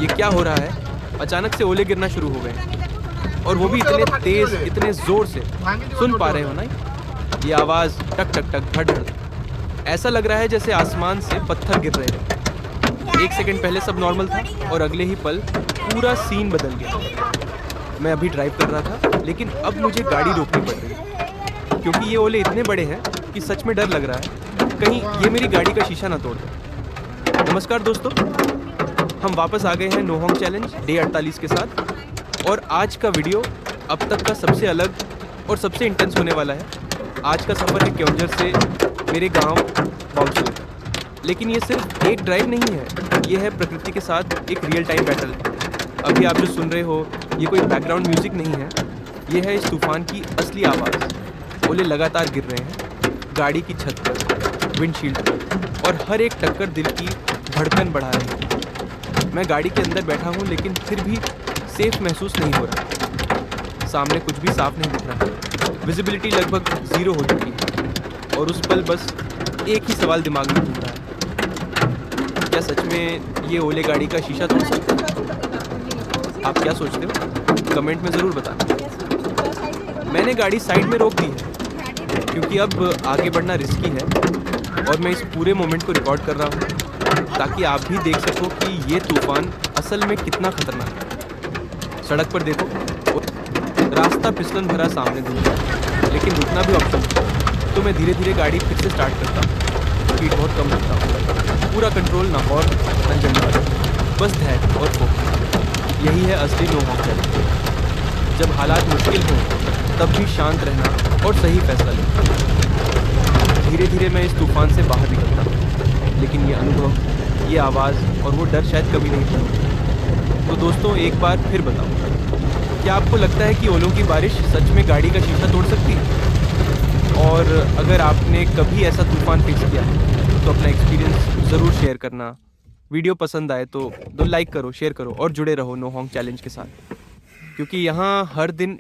ये क्या हो रहा है? अचानक से ओले गिरना शुरू हो गए और वो भी इतने तेज, इतने जोर से। सुन पा रहे हो ना ये आवाज, टक टक टक, धड़ धड़। ऐसा लग रहा है जैसे आसमान से पत्थर गिर रहे हैं। 1 सेकंड पहले सब नॉर्मल था और अगले ही पल पूरा सीन बदल गया। मैं अभी ड्राइव कर रहा था, लेकिन अब मुझे गाड़ी रोकनी पड़ रही है क्योंकि ये ओले इतने बड़े हैं कि सच में डर लग रहा है कहीं ये मेरी गाड़ी का शीशा ना तोड़ दे। नमस्कार दोस्तों, हम वापस आ गए हैं नो हॉर्न चैलेंज डे 48 के साथ। और आज का वीडियो अब तक का सबसे अलग और सबसे इंटेंस होने वाला है। आज का सफ़र है क्योंझर से मेरे गांव बाउचले तक। लेकिन ये सिर्फ एक ड्राइव नहीं है, ये है प्रकृति के साथ एक रियल टाइम बैटल। अभी आप जो सुन रहे हो ये कोई बैकग्राउंड म्यूजिक नहीं है, ये है इस तूफान की असली आवाज़। ओले लगातार गिर रहे हैं गाड़ी की छत पर, विंडशील्ड पर, और हर एक टक्कर दिल की धड़कन बढ़ा रही है। मैं गाड़ी के अंदर बैठा हूँ लेकिन फिर भी सेफ महसूस नहीं हो रहा। सामने कुछ भी साफ नहीं दिख रहा, विजिबिलिटी लगभग 0 हो चुकी है और उस पल बस एक ही सवाल दिमाग में घूम रहा है, क्या सच में ये ओले गाड़ी का शीशा तोड़ सकते हैं? आप क्या सोचते हो? कमेंट में ज़रूर बताना। मैंने गाड़ी साइड में रोक दी है क्योंकि अब आगे बढ़ना रिस्की है और मैं इस पूरे मोमेंट को रिकॉर्ड कर रहा हूँ ताकि आप भी देख सको कि ये तूफान असल में कितना खतरनाक है। सड़क पर देखो, रास्ता फिसलन भरा सामने दूर है, लेकिन रुकना भी ऑप्शन है। तो मैं धीरे धीरे गाड़ी फिर से स्टार्ट करता हूँ, स्पीड बहुत कम रखता हूँ, पूरा कंट्रोल ना और न जल्दबाजी, बस धैर्य और फोकस। यही है असली नो हॉर्न चैलेंज। जब हालात मुश्किल हों तब भी शांत रहना और सही फैसला लेना। धीरे धीरे मैं इस तूफान से बाहर निकलता हूँ, लेकिन ये अनुभव, ये आवाज़ और वो डर शायद कभी नहीं भूलूंगा। तो दोस्तों, एक बार फिर बताऊँ, क्या आपको लगता है कि ओलों की बारिश सच में गाड़ी का शीशा तोड़ सकती है? और अगर आपने कभी ऐसा तूफान फेस किया है तो अपना एक्सपीरियंस ज़रूर शेयर करना। वीडियो पसंद आए तो लाइक करो, शेयर करो और जुड़े रहो नो हॉर्न चैलेंज के साथ, क्योंकि यहाँ हर दिन